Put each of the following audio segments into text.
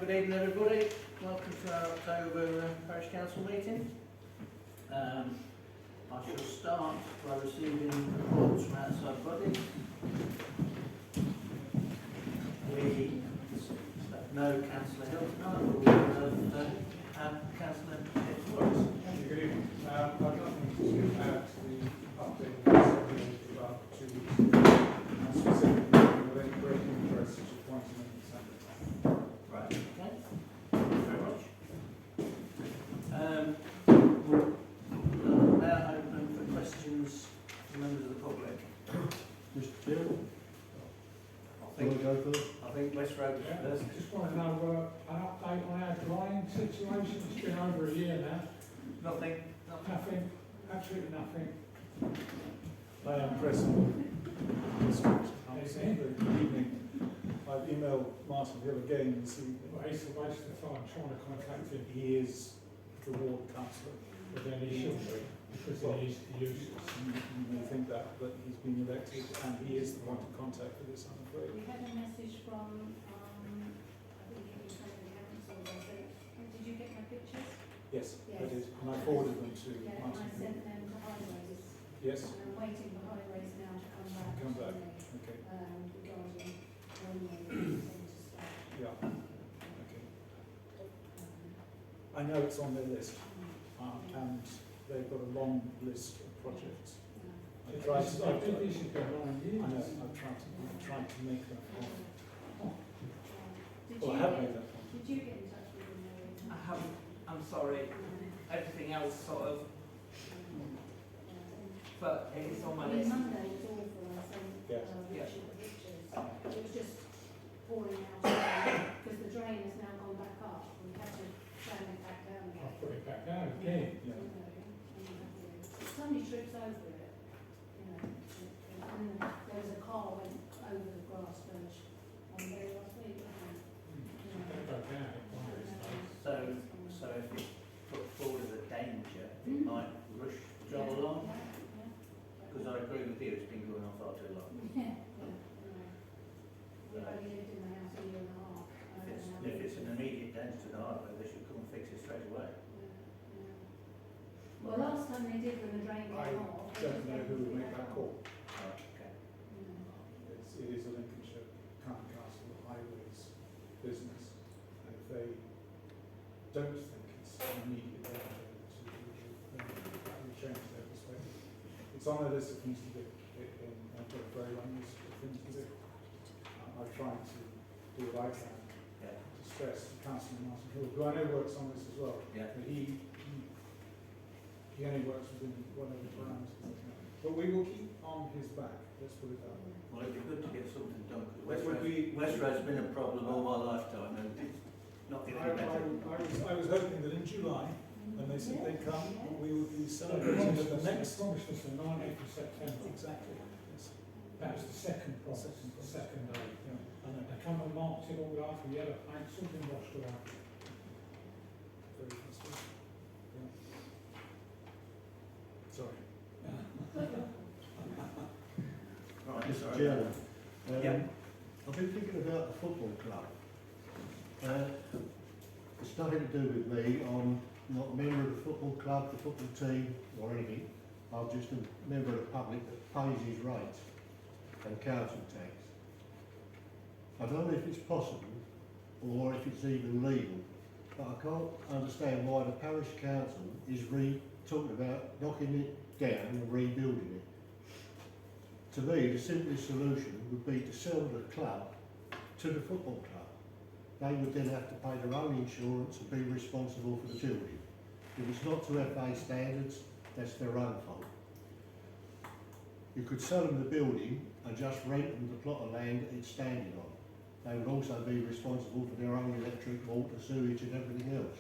Good evening everybody, welcome to our October Parish Council meeting. I shall start by receiving reports from outside bodies. We have no Councillor Hill tonight, but we have Councillor Fitzwater. Good evening. I've got nothing to add to the update about 2 weeks ago, and specifically with any breaking interest such as Pointon Sempringham. Right, okay. Thank you very much. We'll now open for questions from members of the public. Mr. Chairman, I can I go first? think West Road was first. Just want to know an update on our drain situation. It's been over a year now. Nothing. Nothing, absolutely nothing. I am present this evening. I've emailed Martin Hill again this evening. Well, it's a waste of time trying to contact him, He is the ward councillor. but then he should be, because he is useless. You may think that, but he's been elected and he is the one to contact for this, I'm afraid. We had a message from, I think it was from the council, was it? Did you get my pictures? Yes, I Yes. did, and I forwarded them to Yeah, and I Martin Hill. sent them to Highways, Yes, and I'm waiting for Highways now to come back. Come to back. me, okay, regarding when they intend to start. yeah, okay. I know it's on their list, and they've got a long list of projects. I tried to, I think this has been 9 years. I know, I've tried to make that point. Did Well, I you have get, made that point. did you get in touch with them, Mary? I haven't, I'm sorry, everything else sort of, but it's on my list. Monday was awful, I sent, Yes. Richard the pictures. It was just pouring out, because the drain has now gone back up, we had to sand it back down again. I'll put it back down again. Yeah. Somebody trips over it, you know, and there was a car went over the grass verge on the very last week, wasn't it? You know. Better go down it one of these days. So if it's put forward as a danger, it might rush the job along. Because I agree with you, it's been going on far too long. Yeah, yeah, we've only lived in the house a year and a half. If it's an immediate danger to the highway, they should come and fix it straight away. Well, last time they did when the drain I came off. don't know who will make that call. Right, okay. It is a Lincolnshire County Council Highways business, and if they don't think it's an immediate danger, that will change their perspective. It's on a list of things to do, and I've got a very long list of things to do. I've tried to do what I can Yeah. to stress to Councillor Martin Hill, who I know works on this as well. Yeah. But he only works within whatever parameters. But we will keep on his back, let's put it that way. Well, it'd be good to get something done, because It would be- West Road's been a problem all my lifetime, and it's not getting better. I was hoping that in July, when they said they'd come, we would be celebrating at the next. Promised us the 19th of September. Exactly, yes. That was the second promise, the second day. Yeah, I know. They come and marked it all up with yellow paint, something washed away. Very frustrating. Yeah. Sorry. Right, Mr. sorry. Chairman, Yeah. I've been thinking about the football club. It's nothing to do with me. I'm not a member of the football club, the football team, or anything. I'm just a member of the public that pays his rates and council tax. I don't know if it's possible or if it's even legal, but I can't understand why the parish council is talking about knocking it down and rebuilding it. To me, the simplest solution would be to sell the club to the football club. They would then have to pay their own insurance and be responsible for the building. If it's not to FA standards, that's their own fault. You could sell them the building and just rent them the plot of land that it's standing on. They would also be responsible for their own electric, water, sewage and everything else.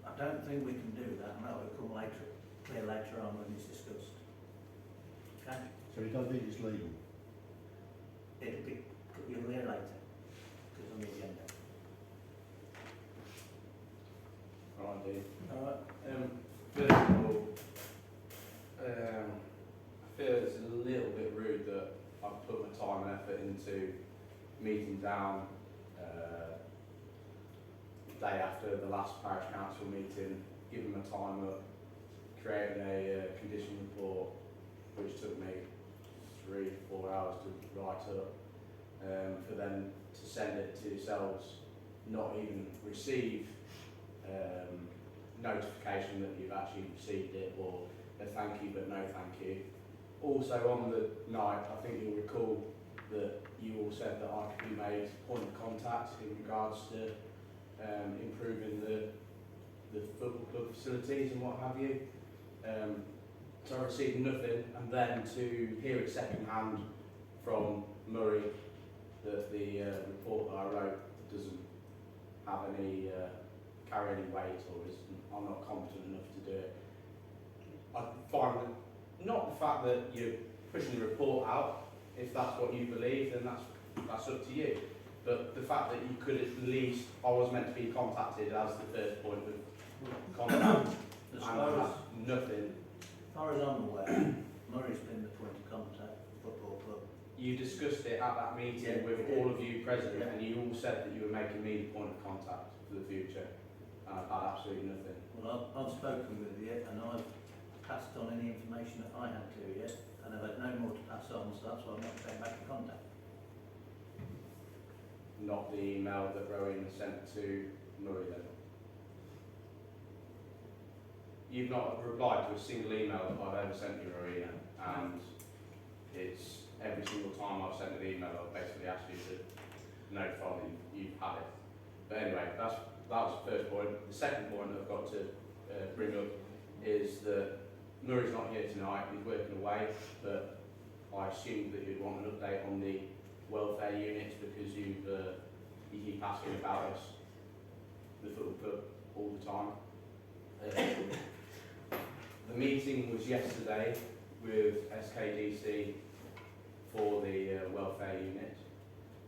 I don't think we can do that, and that will come clear later on when it's discussed. Okay? So you don't think it's legal? You'll hear later, because it's on the agenda. Alright, Dave. Alright. First of all, I feel it's a little bit rude that I've put my time and effort into meeting down day after the last parish council meeting, given them a time up, creating a condition report, which took me 3 to 4 hours to write up, for them to send it to yourselves, not even receive notification that you've actually received it, or a thank you but no thank you. Also on the night, I think you'll recall that you all said that I could be made point of contact in regards to improving the football club facilities and what have you. So I received nothing, and then to hear it second hand from Murray that the report that I wrote doesn't have any carry any weight, or I'm not competent enough to do it. I find that not the fact that you're pushing the report out, if that's what you believe, then that's up to you. But the fact that you could at least, I was meant to be contacted as the first point of contact, As and far I as, had nothing. as far as I'm aware, Murray's been the point of contact for the football club. You discussed it at that meeting Yeah, with we did. all of you present, Yeah. and you all said that you were making me the point of contact for the future, and I've had absolutely nothing. Well, I've spoken with you, and I've passed on any information that I had to you, and I've had no more to pass on, so that's why I'm not getting back in contact. Not the email that Rowena sent to Murray then. You've not replied to a single email that I've ever sent you, Rowena, and it's every single time I've sent an email, I've basically asked you to notify that you've had it. But anyway, that was the first point. The second point I've got to bring up is that Murray's not here tonight, he's working away, but I assumed that you'd want an update on the welfare units because you keep asking about us, the football club, all the time. The meeting was yesterday with SKDC for the welfare unit,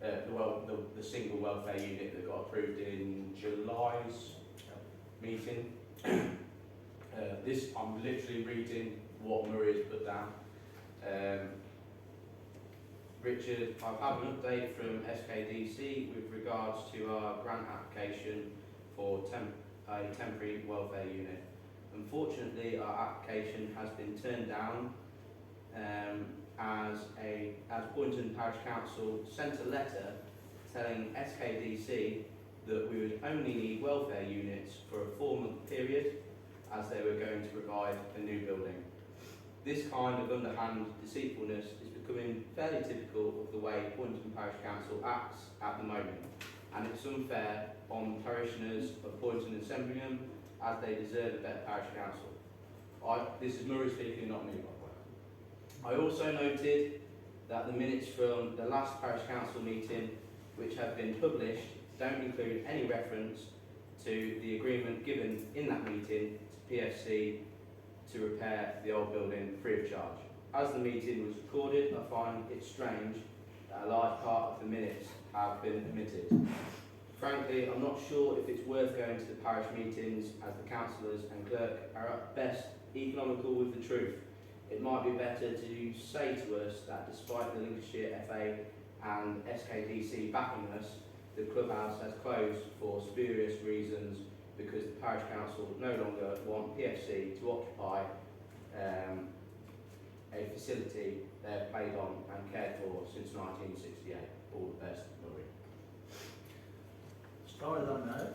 the single welfare unit that got approved in July's meeting. I'm literally reading what Murray has put down. Richard, I've had an update from SKDC with regards to our grant application for a temporary welfare unit. Unfortunately, our application has been turned down as Pointon Parish Council sent a letter telling SKDC that we would only need welfare units for a 4-month period as they were going to provide a new building. This kind of underhand deceitfulness is becoming fairly typical of the way Pointon Parish Council acts at the moment, and it's unfair on parishioners of Pointon and Sempringham as they deserve a better parish council. This is Murray speaking, not me, by the way. I also noted that the minutes from the last parish council meeting, which have been published, don't include any reference to the agreement given in that meeting to PFC to repair the old building free of charge. As the meeting was recorded, I find it strange that a large part of the minutes have been omitted. Frankly, I'm not sure if it's worth going to the parish meetings as the councillors and clerk are at best economical with the truth. It might be better to say to us that despite the Lincolnshire FA and SKDC backing us, the clubhouse has closed for spurious reasons because the parish council no longer want PFC to occupy a facility they've played on and cared for since 1968. All the best, Murray. As far as I know,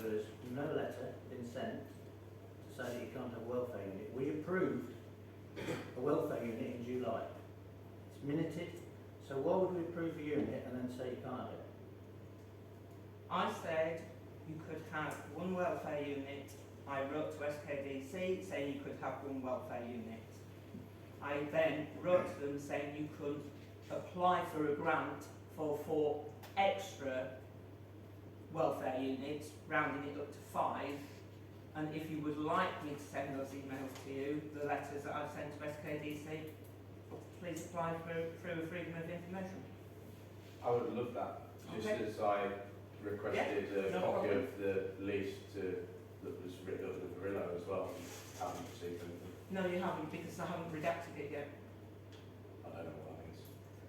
there's no letter been sent to say that you can't have a welfare unit. We approved a welfare unit in July. It's minuted, so why would we approve a unit and then say you can't have it? I said you could have one welfare unit. I wrote to SKDC saying you could have one welfare unit. I then wrote to them saying you could apply for a grant for 4 extra welfare units, rounding it up to 5. And if you would like me to send those emails to you, the letters that I've sent to SKDC, please apply for a freedom of information. I would love that, just Okay. as I requested a no copy problem. of the lease that was written up with Verillo as well. Haven't received anything. No, you haven't, because I haven't redacted it yet. I don't know what that means.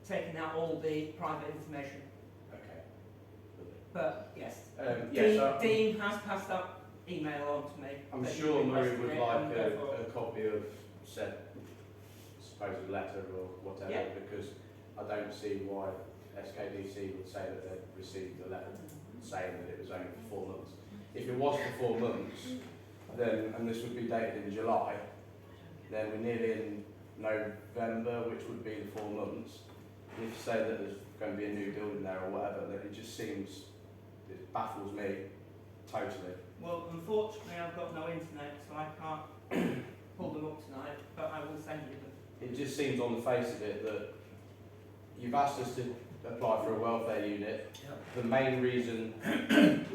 Taking out all the private information. Okay. Lovely. But yes, Dean has passed that email on to me. I'm that sure you Murray requested would it, like and therefore- a copy of said supposed letter or whatever, Yeah. because I don't see why SKDC would say that they'd received a letter saying that it was only for 4 months. If it was for 4 months, then, and this would be dated in July, then we're nearly in November, which would be the 4 months. If you say that there's going to be a new building there or whatever, then it just seems, it baffles me totally. Well, unfortunately, I've got no internet, so I can't pull them up tonight, but I will send you them. It just seems on the face of it that you've asked us to apply for a welfare unit. The main reason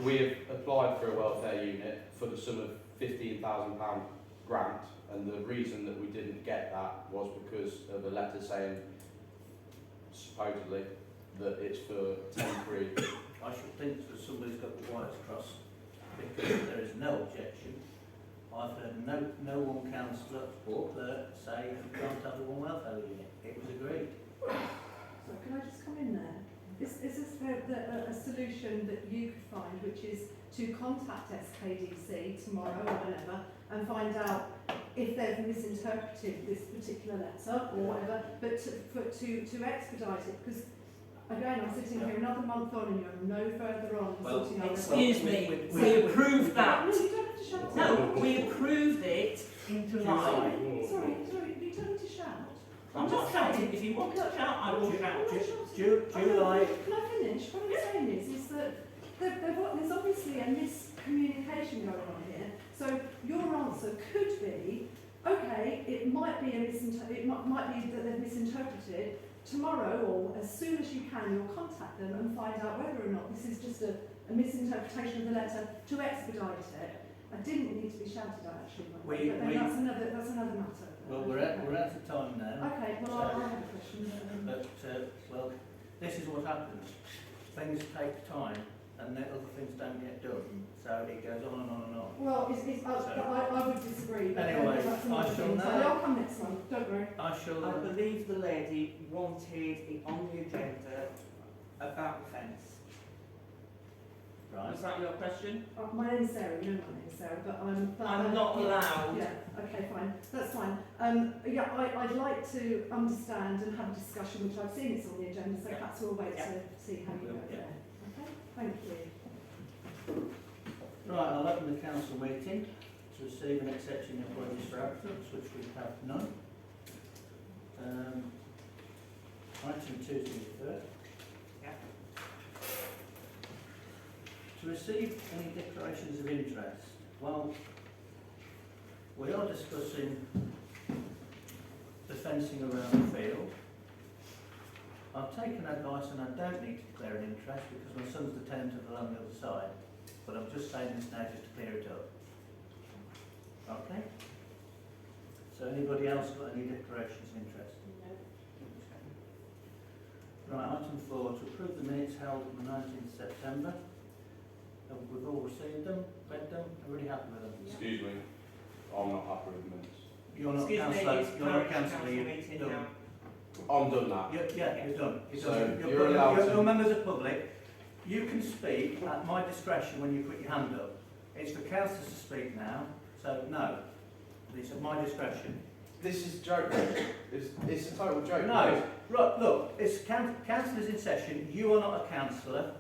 we have applied for a welfare unit for the sum of £15,000 grant, and the reason that we didn't get that was because of a letter saying, supposedly, that it's for temporary. I should think that somebody's got the wires crossed, because there is no objection. I've heard no one councillor or clerk say you can't have a one welfare unit. It was agreed. So can I just come in there? Is this a solution that you could find, which is to contact SKDC tomorrow or whenever and find out if they've misinterpreted this particular letter or whatever, but to expedite it? Because again, I'm sitting here another month on and you're no further on Well, sorting out. Excuse me, we- we approved that. No, you don't have to shout. No, we approved it in July. Sorry, you don't need to shout. I'm not shouting. If you want to shout, I will shout. July. Can I finish? What I'm saying is that there's obviously a miscommunication going on here. So your answer could be, okay, it might be it might be that they've misinterpreted. Tomorrow, or as soon as you can, you'll contact them and find out whether or not this is just a misinterpretation of the letter to expedite it. I didn't need to be shouted at, actually, but then that's another matter. Well, we're out of time now. Okay, well, I have a question. But well, this is what happens. Things take time, and then other things don't get done. So it goes on and on and on. Well, I would disagree. But Anyway, that's another I shall thing. So know. I'll come next one. Don't worry. I shall. I believe the lady wanted it on the agenda about the fence. Right. Was that your question? My name's Sarah. You know my name's Sarah, but I'm not allowed. Yeah. Okay. Fine. That's fine. Yeah. I'd like to understand and have a discussion, which I've seen it's on the agenda. So Yeah. perhaps we'll wait Yeah. to see how you go Yeah. there. Okay. Thank you. Right, I'll open the council meeting to receive and accept any appointments for absence, which we have none. Item 2 to be referred. Yeah. To receive any declarations of interest. Well, we are discussing the fencing around the field. I've taken advice and I don't need to declare an interest because my son's the tenant of the land on the other side. But I'm just saying this now just to clear it up. Okay? So anybody else got any declarations of interest? Right, item 4, to approve the minutes held on the 19th September. We've all received them, read them, everybody happy with them? Excuse me, I'm not happy with the minutes. You're not Excuse me, councillor, it's you're not parish councillor, council you're meeting done. now. I'm done that. Yeah, you're done. You're So done. you're allowed to- You're members of public. You can speak at my discretion when you put your hand up. It's for councillors to speak now, so no. It's at my discretion. This is a joke. It's a total joke. No, right, look, it's councillors in session. You are not a councillor.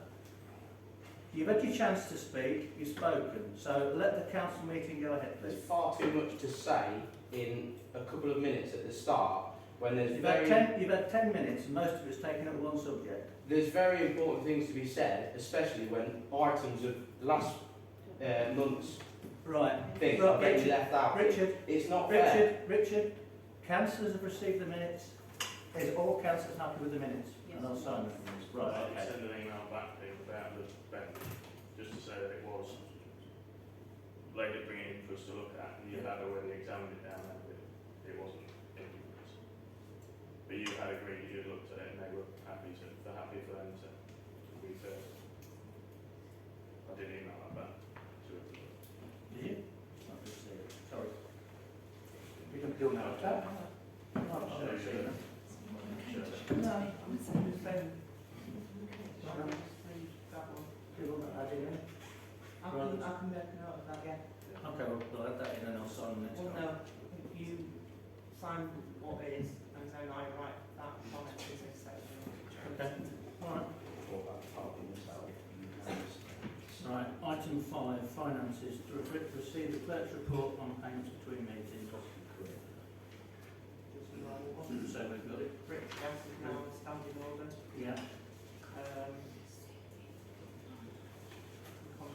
You've had your chance to speak, you've spoken. So let the council meeting go ahead, There's please. far too much to say in a couple of minutes at the start when there's You've had 10 minutes and most of it's taken up one subject. there's very important things to be said, especially when items of last month's Right. thing Right, are getting left out. Richard, It's not fair. Richard, councillors have received the minutes. Is all councillors happy with the minutes? And I'll sign them. Right, I okay. send an email back to him about the bench, just to say that it was, they did bring it in for us to look at, and you had already examined it down there, but it wasn't implemented. But you had agreed, you had looked at it, and they were happy to, they're happy for them to be first. I did email that back to him. Did you? Not received it. Sorry. You can do now. I'll show you. No, I'm saying the same. Okay. That one. Give tidy then? I can make a note of that, yeah. Okay, well, we'll add that in and I'll sign them next Well, time. no, you sign what it is, and then I write that on it as a section. Okay, alright. Or about parking yourself. Right, item 5, finances, to receive the clerk's report on payments between meetings. Just a normal one. So we've got it, Brick gas is now in standing order. yeah,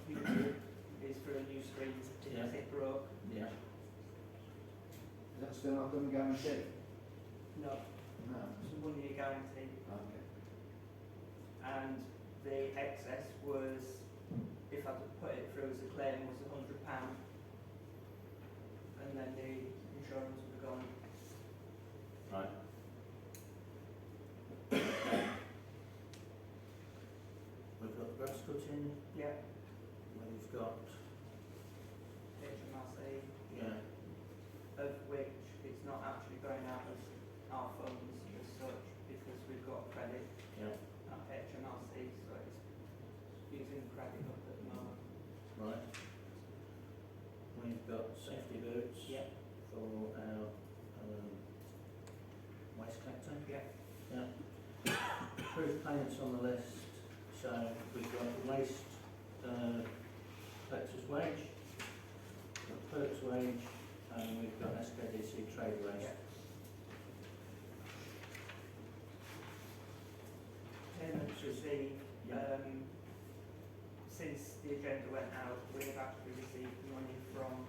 Computer is for a new screen, Yeah. it's it broke. yeah. Is that still not going to guarantee? No, No. it's a 1 year guarantee. Okay. And the excess was, if I'd put it through as a claim, was £100. And then the insurance would have gone. Right. We've got grass cutting, Yeah. we've got, HMRC, yeah, of which it's not actually going out of our funds as such, because we've got credit yeah, at HMRC, so it's using credit up at the moment. right. We've got safety boots Yeah. for our waste collector. Yeah. Approved payments on the list, so we've got the waste collector's wage, we've got clerk's wage, and we've got SKDC trade waste. Yeah. Payments received, Yeah. since the agenda went out, we've actually received money from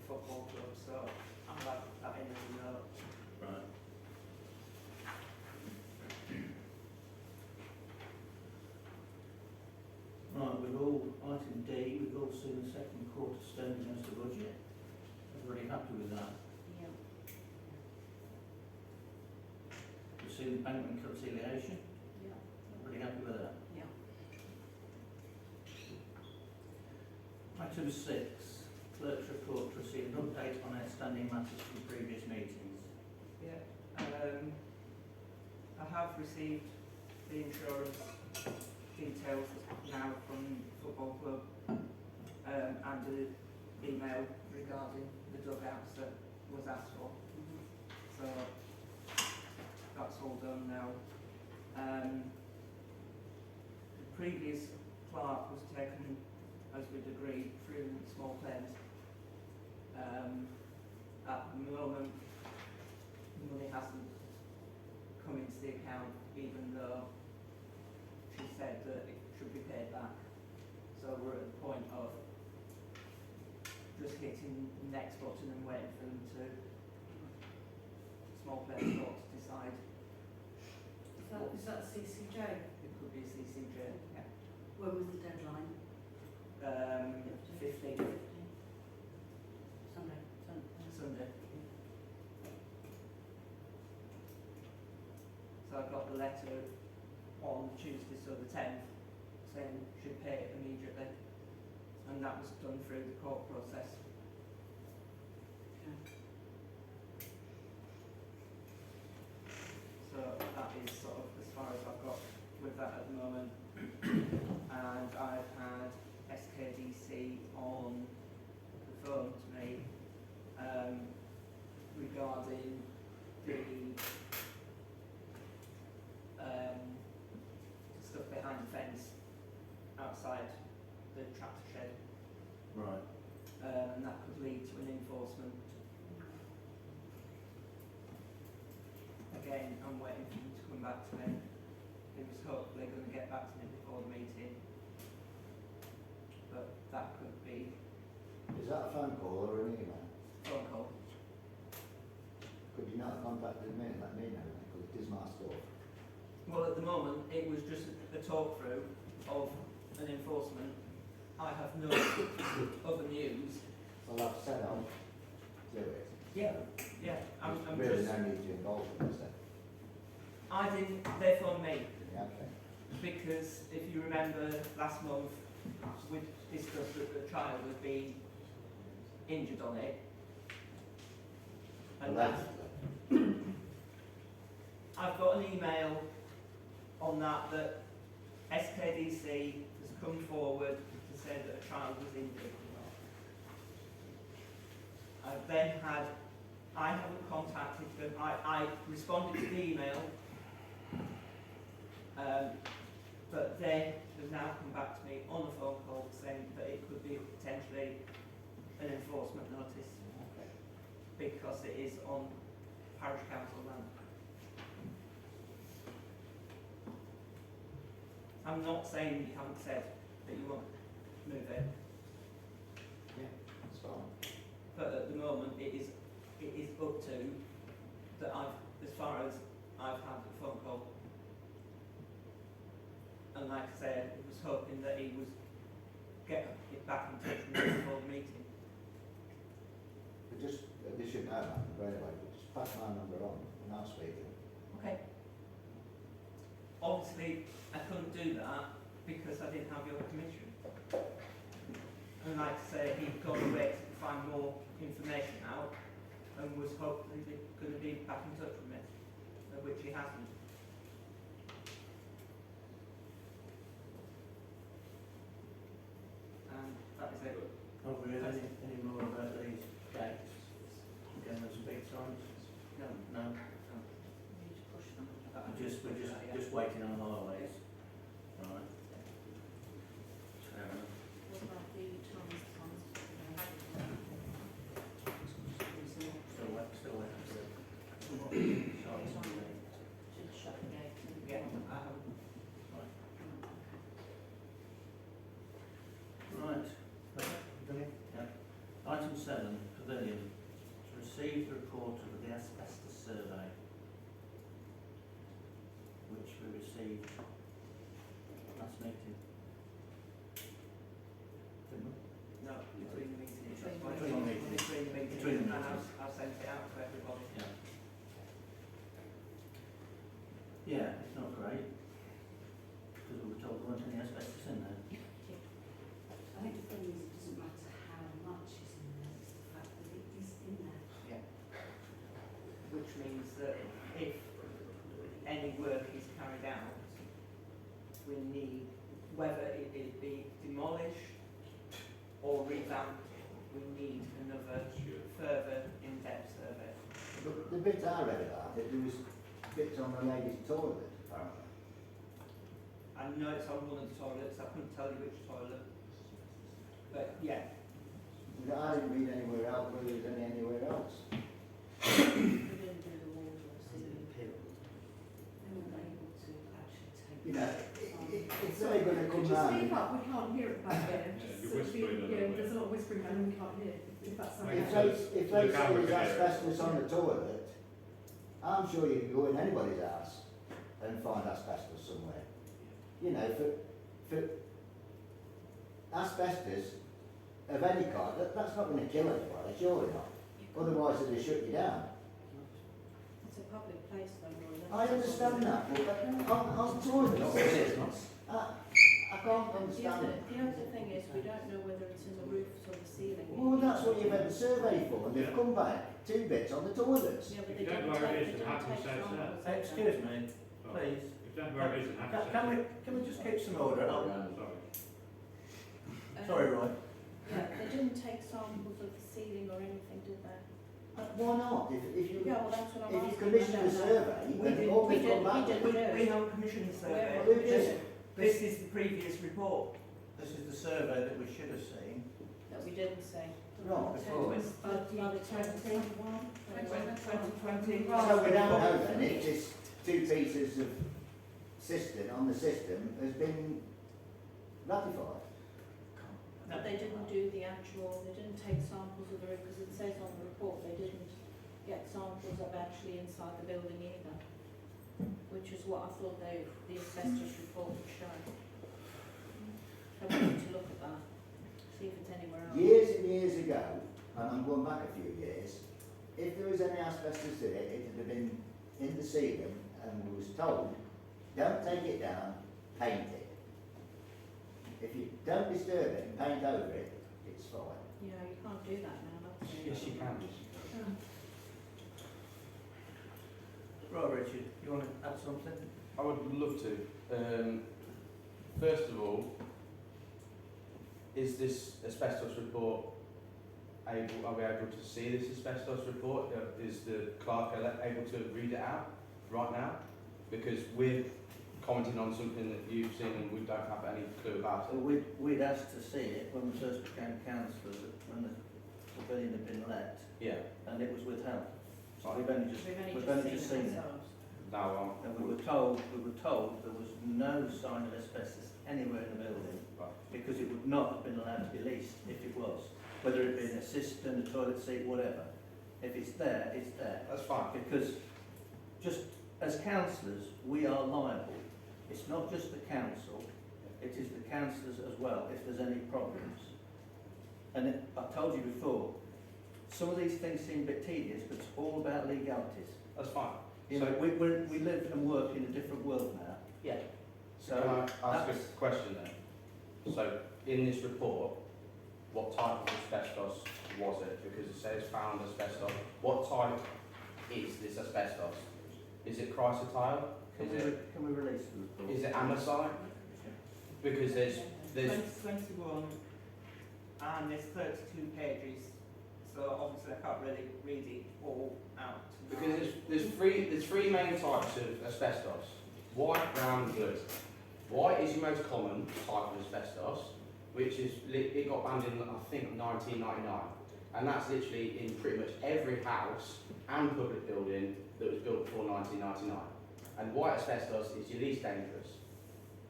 the football club, so I'm glad to put that in as a note. Right. Right, item D, we've all seen the second quarter spending as the budget. Everybody happy with that? Yeah. We've seen the bank reconciliation. Yeah. Everybody happy with that? Yeah. Item 6, clerk's report to receive an update on outstanding matters from previous meetings. Yeah, I have received the insurance details now from the football club, and an email regarding the dugouts that was asked for. So that's all done now. The previous clerk was taken, as we'd agreed, through small claims. At the moment, the money hasn't come into the account, even though she said that it should be paid back. So we're at the point of just hitting the next button and waiting for them to, small claims court to decide. Is that CCJ? It could be a CCJ, yeah. When was the deadline? 15th. Sunday. Sunday. So I got the letter on Tuesday, so the 10th, saying should pay it immediately, and that was done through the court process. So that is sort of as far as I've got with that at the moment. And I've had SKDC on the phone to me regarding the stuff behind the fence outside the tractor shed, Right. and that could lead to an enforcement. Again, I'm waiting for him to come back to me. He was hopefully going to get back to me before the meeting, but that could be Is that a phone call or an email? phone call. Could you not have contacted me and let me know then, because it is my stuff. Well, at the moment, it was just a talk through of an enforcement. I have no other news. Well, I've said I'll do it. Yeah, yeah, I'm There's really just, no need to involve them, is there? I didn't, they phoned me, Yeah, okay. because if you remember last month, we discussed that the child had been injured on it. And that, Allegedly. I've got an email on that SKDC has come forward said that a child was injured. I haven't contacted them, I responded to the email, but they have now come back to me on a phone call saying that it could be potentially an enforcement notice because it is on parish council land. I'm not saying you haven't said that you want to move it, That's fine. but at the moment it is up to that as far as I've had the phone call. And like I said, I was hoping that he was get back in touch with me before the meeting. But just, they should know that, but anyway, but just pass my number on and I'll speak to them. Okay. Obviously, I couldn't do that because I didn't have your permission. And like I say, he'd gone away to find more information out and was hopefully going to be back in touch with me, which he hasn't. And that is it. Have we heard any more about these gates? Again, those big signs? No. No? We need to push them. We're just waiting on highways. Right. Fair enough. What about the Thomas? Still waiting for the signs to be made. To shut the gate and. Yeah, Right. Done? Yeah. Item 7, pavilion. To receive the report of the asbestos survey, which we received last meeting. Didn't we? no, between the meetings. Between the meetings. Between the And meetings. I've sent it out to everybody. Yeah. Yeah, it's not great. Because we were told there weren't any asbestos in there. I think the thing is, it doesn't matter how much is in there, it's the fact that it is in there. Yeah. Which means that if any work is carried out, we need, whether it be demolished or revamped, we need another further in-depth survey. But the bit I read about it, there was bits on the ladies' toilet, apparently. I know it's on one of the toilets, I couldn't tell you which toilet. But yeah, I didn't read anywhere else whether there was any anywhere else. We didn't do the walls or ceiling. They weren't able to actually take. You know, it's only going to come Could you round. speak up? We can't hear it back there. Yeah, Just you're sort of whispering a little bit. there's a lot of whispering going on, we can't hear, if that's Like something. If they say there's asbestos on the toilet, I'm sure you can go in anybody's house and find asbestos somewhere. You know, for asbestos of any kind, that's not going to kill anybody, surely not. Otherwise they'd shut you down. It's a public place though, Roy. I understand that, but on toilets, I can't understand it. The other thing is, we don't know whether it's in the roofs or the ceiling. Well, that's what you've had the survey for, and they've come back 2 bits on the toilets. Yeah, but If they you don't didn't know where it take, is, they then how didn't can you take say it's there? samples. Excuse me, Oh, please. If you don't know where it is, then how Can we just keep some order? Sorry. Sorry, Roy. Yeah, they didn't take samples of the ceiling or anything, did they? Why not? If you Yeah, well, that's what I'm if you asking. commission I a don't know. survey, We then did- all we they did- come back we with. did. we haven't commissioned the survey. Where- Who did it? This is the previous report. This is the survey that we should have seen. That we didn't say. Right. Before. By the 2021. 2020. So we don't know then if this 2 pieces of system on the system has been ratified. But they didn't do the actual, they didn't take samples of the roof, because it says on the report they didn't get samples of actually inside the building either. Which is what I thought the asbestos report would show. So we need to look at that, see if it's anywhere else. Years and years ago, and I'm going back a few years, if there was any asbestos in it, it would have been in the ceiling, and we was told, don't take it down, paint it. If you don't disturb it and paint over it, it's fine. Yeah, you can't do that now, that's it. Yes, you can. Right, Richard, you want to add something? I would love to. First of all, is this asbestos report able, are we able to see this asbestos report? Is the clerk able to read it out right now? Because we're commenting on something that you've seen and we don't have any clue about So it. we'd asked to see it when we first became councillors, when the pavilion had been let, Yeah. and it was withheld. So Right. we've only just seen it. ourselves. Now, And we were told there was no sign of asbestos anywhere in the building, Right. because it would not have been allowed to be leased if it was, whether it be an cistern, a toilet seat, whatever. If it's there, it's there. that's fine. Because just as councillors, we are liable. It's not just the council, it is the councillors as well, if there's any problems. And I told you before, some of these things seem a bit tedious, but it's all about legalities. That's fine. You know, we live and work in a different world now. Yeah. So Can I ask that's- a question then? So, in this report, what type of asbestos was it? Because it says found asbestos. What type is this asbestos? Is it chrysotile? Can we release the report? Is it amosite? Because there's 2021, and there's 32 pages, so obviously I can't really read it all out. because there's three main types of asbestos: white, brown, and blue. White is the most common type of asbestos, which is it got banned in I think 1999, and that's literally in pretty much every house and public building that was built before 1999. And white asbestos is your least dangerous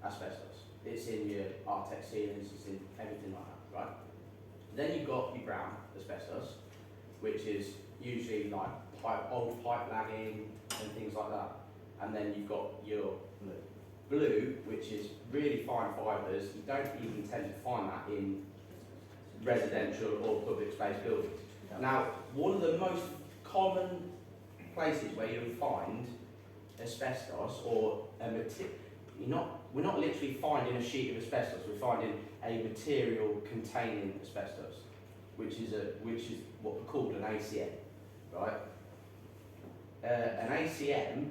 asbestos. It's in your Artex ceilings, it's in everything like that, right? Then you've got your brown asbestos, which is usually like old pipe lagging and things like that. And then you've got your blue, which is really fine fibres. You don't even tend to find that in residential or public space buildings. Now, one of the most common places where you'll find asbestos or a we're not literally finding a sheet of asbestos, we're finding a material containing asbestos, which is what we're called an ACM, right? An ACM,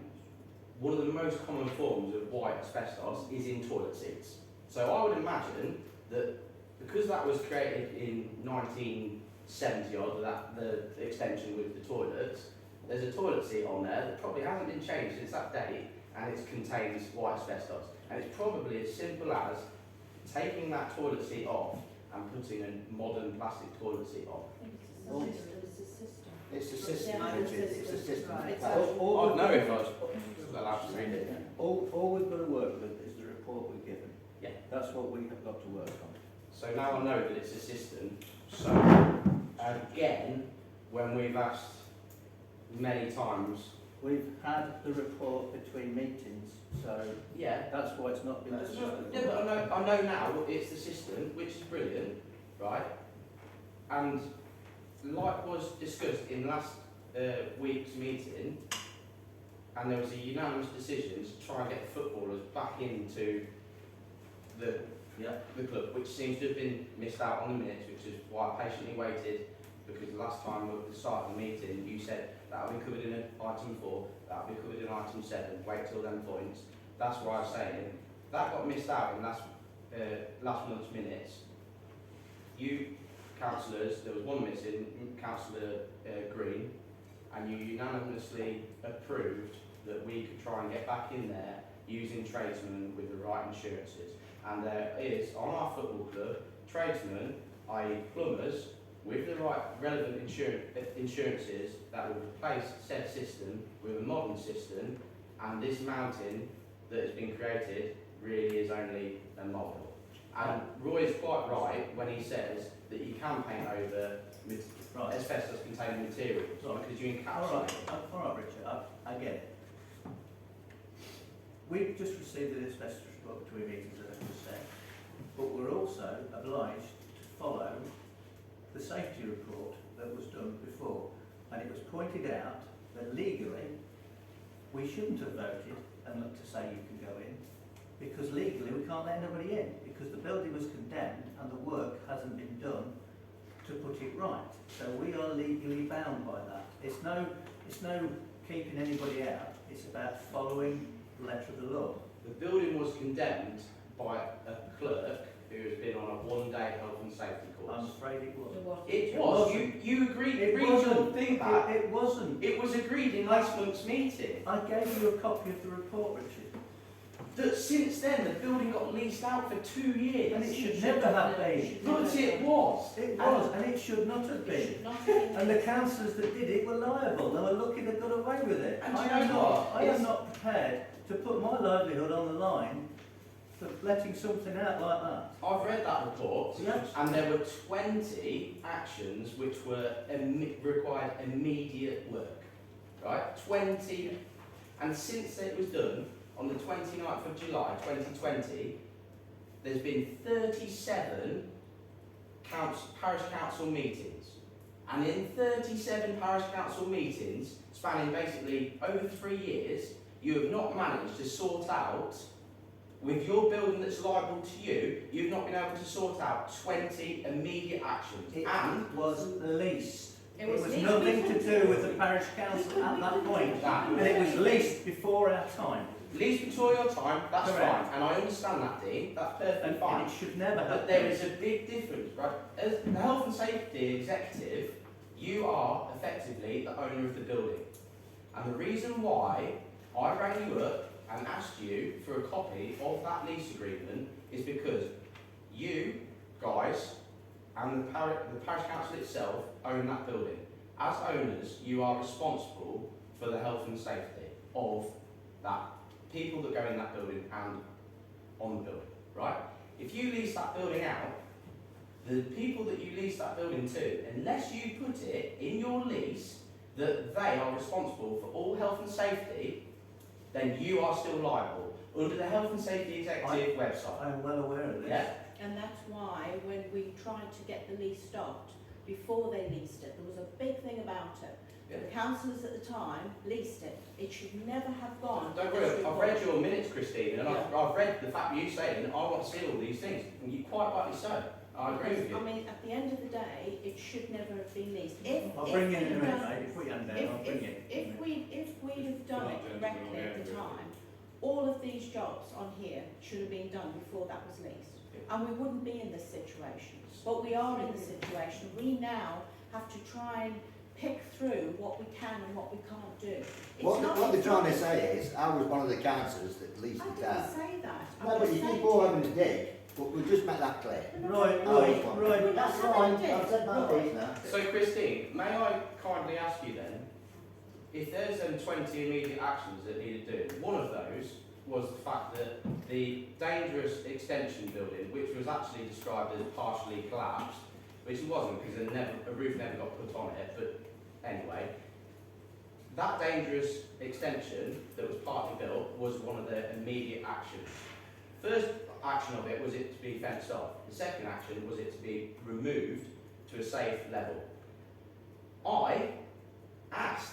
one of the most common forms of white asbestos is in toilet seats. So I would imagine that because that was created in 1970 odd, the extension with the toilets, there's a toilet seat on there that probably hasn't been changed since that date, and it contains white asbestos. And it's probably as simple as taking that toilet seat off and putting a modern plastic toilet seat on. It's a system, Yeah, Richard, it's a system. right. I'd know if I was allowed to read it. All we've got to work with is the report we're given. Yeah. That's what we have got to work on. So now I know that it's a system. So again, when we've asked many times, We've had the report between meetings, so yeah, that's why it's not been That's discussed. yeah, but I know now it's the system, which is brilliant, right? And like was discussed in last week's meeting, and there was a unanimous decision to try and get the footballers back into the club, which seems to have been missed out on the minutes, which is why I patiently waited, because the last time at the start of the meeting you said that'll be covered in item 4, that'll be covered in item 7, wait till them points. That's why I'm saying that got missed out in last month's minutes. You councillors, there was one missing, Councillor Green, and you unanimously approved that we could try and get back in there using tradesmen with the right insurances. And there is, on our football club, tradesmen, i.e. plumbers, with the right relevant insurances that will replace said system with a modern system, and this mountain that has been created really is only a model. And Roy is quite right when he says that you can paint over asbestos containing materials because you encapsulate it. All right, Richard, I get it. We've just received the asbestos report between meetings, as I just said, but we're also obliged to follow the safety report that was done before, and it was pointed out that legally we shouldn't have voted and looked to say you can go in, because legally we can't let anybody in, because the building was condemned and the work hasn't been done to put it right. So we are legally bound by that. It's no keeping anybody out, it's about following the letter of the law. The building was condemned by a clerk who has been on a one-day health and safety I'm course. afraid it was. It was. You agreed. It Read wasn't. your thing back. It wasn't. It was agreed in last month's meeting I gave you a copy of the report, Richard. that since then the building got leased out for 2 years. And it should never have been. But it was. It was, and it should not have It been. should not have been. And the councillors that did it were liable. They were lucky they got away with it. And do you I am know not. what? I am not prepared to put my livelihood on the line for letting something out like that. I've read that report. Yes. And there were 20 actions which were required immediate work, right? 20, and since it was done on the 29th of July 2020, there's been 37 parish council meetings, and in 37 parish council meetings, spanning basically over 3 years, you have not managed to sort out. With your building that's liable to you, you've not been able to sort out 20 immediate actions. It And was leased. It It was was leased nothing to before- do with the parish council at that point. And it was leased before our time. least before your time, that's Correct. fine. And I understand that, Dean. That's perfectly And fine. it should never have But there been. is a big difference, right? As the health and safety executive, you are effectively the owner of the building. And the reason why I rang you up and asked you for a copy of that lease agreement is because you guys and the parish council itself own that building. As owners, you are responsible for the health and safety of that people that go in that building and on the building, right? If you lease that building out, the people that you lease that building to, unless you put it in your lease that they are responsible for all health and safety, then you are still liable under the Health and Safety Executive website. I am well aware of this. Yeah? And that's why when we tried to get the lease stopped, before they leased it, there was a big thing about it. Yeah. The councillors at the time leased it. It should never have gone. Don't to worry, this I've report. read your minutes, Christine, and I've read the fact you saying I want to see all these things, and you quite rightly so. I agree with Because, you. I mean, at the end of the day, it should never have been leased. I'll bring you in a we'd minute, done- mate. If we hand down, I'll bring you. If we'd have done it correctly at the time, all of these jobs on here should have been done before that was leased. And we wouldn't be in this situation. But we are in the situation. We now have to try and pick through what we can and what we can't do. It's What not- they're trying to say is, I was one of the councillors that leased I it didn't out. say that. I'm No, but just you saying keep all to having to dig, but we'll just make that clear. Right, That's We're not fine, having I've said my to. piece now. So, Christine, may I kindly ask you then, if there's 20 immediate actions that needed doing, one of those was the fact that the dangerous extension building, which was actually described as partially collapsed, which it wasn't because a roof never got put on it, but anyway, that dangerous extension that was partly built was one of the immediate actions. First action of it was it to be fenced off. The second action was it to be removed to a safe level. I asked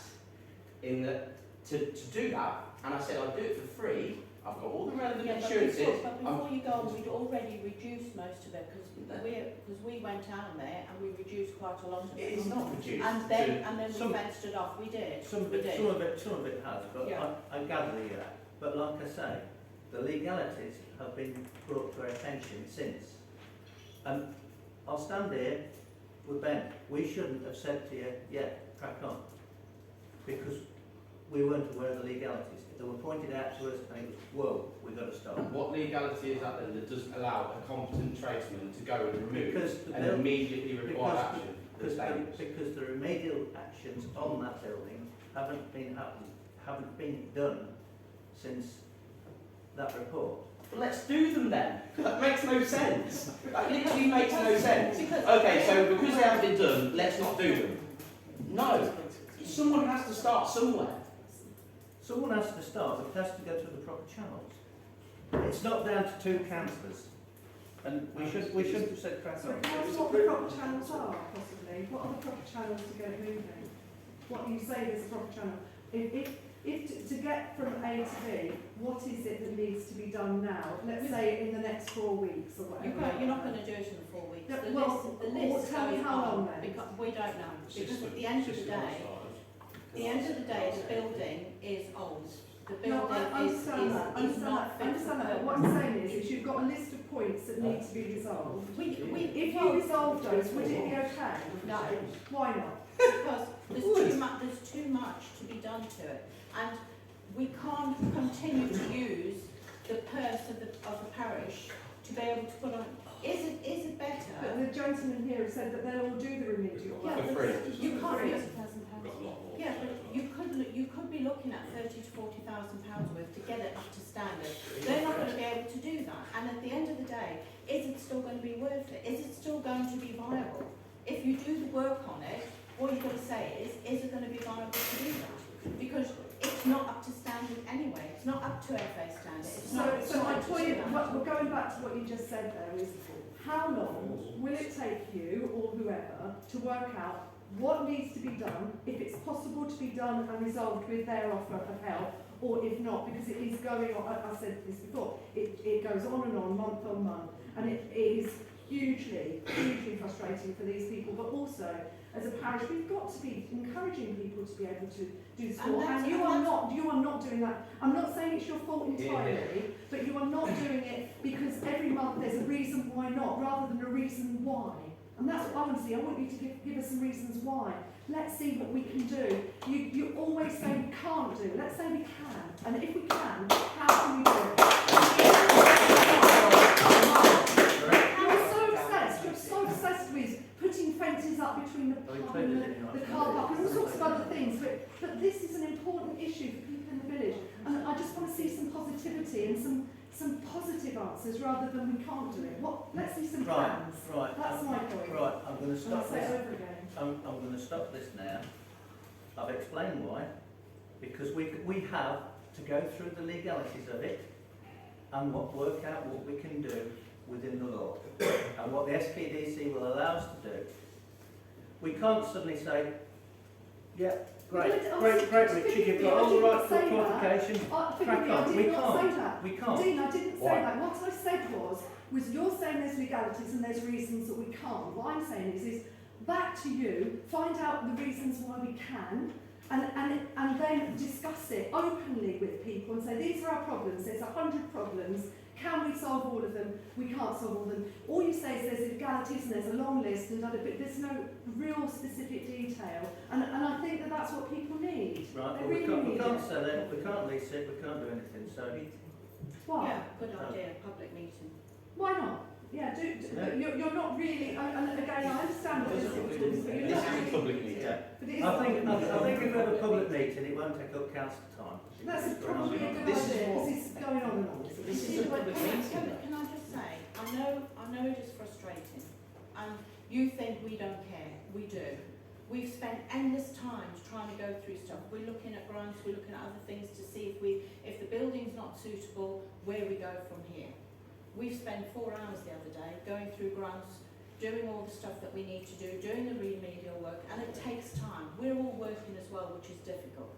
to do that, and I said I'd do it for free. I've got all the relevant Yeah, but insurances. before you go on, we'd already reduced most of it because we went down there and we reduced quite a lot of It it. is not reduced. And then we Some- fenced it off. We did. Some of we it, did. some of it has, but Yeah. I gather you that. But like I say, the legalities have been brought to our attention since. And I'll stand here with Ben. We shouldn't have said to you, yeah, crack on. Because we weren't aware of the legalities. They were pointed out to us and it was, whoa, we've got to stop. What legality is that then that doesn't allow a competent tradesman to go and remove Because the an bill, immediately required because- action that's dangerous? because the remedial actions on that building haven't been done since that report. Well, let's do them then. That makes no sense. That literally makes no sense. Because- Okay, so because they haven't been done, let's not do them. No. Someone has to start somewhere. Someone has to start, but it has to go through the proper channels. It's not down to two councillors. And we should have said crack So on. tell us what the proper channels are, possibly. What are the proper channels to get it moving? What do you say is a proper channel? If to get from A to B, what is it that needs to be done now? Let's say in the next 4 weeks or whatever. You're not going to do it in the 4 weeks. Yeah, The well, list is tell me going how on long then. because we don't know. Because at the end of the day, the building is old. The No, building I understand that. is not fit for What purpose. I'm saying is you've got a list of points points that need to be resolved. If you well, resolve those, would it be okay? No. Why not? because there's too much to be done to it, and we can't continue to use the purse of the parish to be able to put on. Is it better? But the gentleman here has said that they'll all do the remedial Yeah, work. For free. You can't. Free. Yeah, but you could be looking at £30,000 to £40,000 worth to get it up to standard. They're not going to be able to do that. And at the end of the day, is it still going to be worth it? Is it still going to be viable? If you do the work on it, what you've got to say is it going to be viable to do that? Because it's not up to standard anyway. It's not up to FA standard. It's not. So my up to point, that. we're going back to what you just said there, is how long will it take you or whoever to work out what needs to be done, if it's possible to be done and resolved with their offer of help, or if not, because it is going on, I said this before, it goes on, month, and it is hugely frustrating for these people, but also, as a parish, we've got to be encouraging people to be able to do the sport, and you are not doing that. I'm not saying it's your fault entirely, but you are not doing it because every month there's a reason why not, rather than a reason why. And that's what I want to see. I want you to give us some reasons why. Let's see what we can do. You always say we can't do. Let's say we can. And if we can, how can we do it? You're so obsessed with putting fences up between the pub and the car park and all sorts of other things. But this is an important issue for people in the village. And I just want to see some positivity and some positive answers rather than we can't do it. Let's see some plans. Right. That's my point. Right, I'm going to And I'll stop say it this. over again. I'm going to stop this now. I've explained why. Because we have to go through the legalities of it and work out what we can do within the law and what the SPDC will allow us to do. We can't suddenly say, yeah, great, Richie, you've got all the right qualifications, crack on. We can't. We can't. Dean, I didn't say that. What I said was you're saying there's legalities and there's reasons that we can't. What I'm saying is back to you, find out the reasons why we can, and then discuss it openly with people and say, these are our problems, there's 100 problems, can we solve all of them? We can't solve all of them. All you say is there's legalities and there's a long list, and but there's no real specific detail, and I think that that's what people need. Right, They well, really we need can't it. sell it, we can't lease it, we can't do anything, so Why? Yeah, good idea. Public meeting. Why not? Yeah, but you're not really, and again, I understand that there's difficulties, but you're not really. Public meeting. yeah. But it is I think public. if we have a public meeting, it won't take up council time. That's probably a good This is idea, what- because it's going on and on. This is a public meeting. Can I just say, I know it is frustrating, and you think we don't care. We do. We've spent endless times trying to go through stuff. We're looking at grants, we're looking at other things to see if the building's not suitable, where we go from here. We've spent 4 hours the other day going through grants, doing all the stuff that we need to do, doing the remedial work, and it takes time. We're all working as well, which is difficult.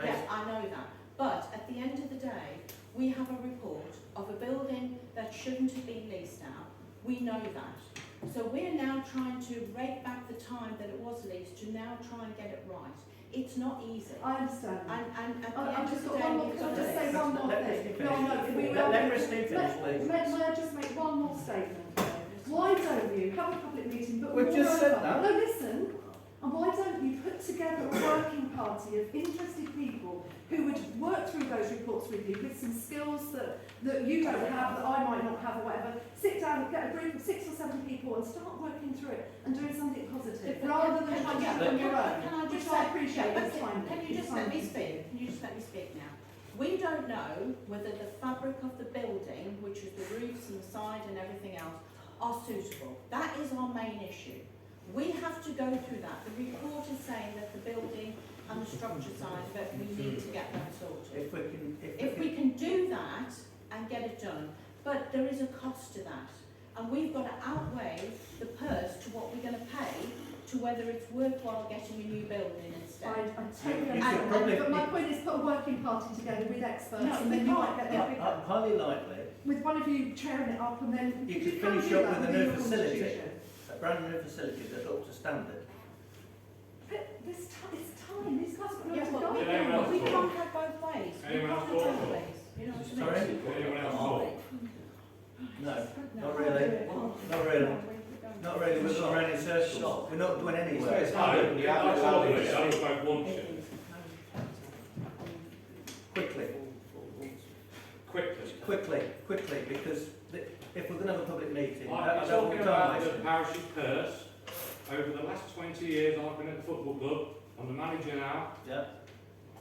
Yes, I know that. But at the end of the day, we have a report of a building that shouldn't have been leased out. We know that. So we're now trying to rake back the time that it was leased to now try and get it right. It's not easy. I understand. And at the I've end of just the got day, one more, we've can I got just to- say one more Let thing? Christine No, finish. no, we Let Christine finish, please. May I just make one more statement? Why don't you have a public meeting, but We've just said moreover- that. No, listen. And why don't you put together a working party of interested people who would work through those reports with you with some skills that you don't have, that I might not have or whatever. Sit down, get a group of 6 or 7 people and start working through it and doing something positive rather than trying to do it on your own. Can I Which just I say, appreciate but this time. can you just let me speak? Can you just let me speak now? We don't know whether the fabric of the building, which is the roofs and the side and everything else, are suitable. That is our main issue. We have to go through that. The report is saying that the building and the structure side of it, we need to get that sorted. If we can do that and get it done, but there is a cost to that. And we've got to outweigh the purse to what we're going to pay to whether it's worthwhile getting a new building instead. I totally You should understand, probably- but my point is put a working party together with experts No, and we then you can't. might get there quicker. Highly likely, With one of you chairing it up and then You because could can finish do up that with a within new your facility. constitution. a brand new facility that's up to standard. But it's time, these guys have got Yeah, to but go. we can't have both ways. We Anyone can't else have both talk? ways. You know what I mean? Sorry? Anyone else talk? No, No. not really. pavilion, you have to allow Ultimately, it. I spoke once, Quickly, because if we're going to have a public meeting, I've been I don't want talking time about the wasted. parish's purse. Over the last 20 years I've been at the football club, I'm the manager now. Yeah.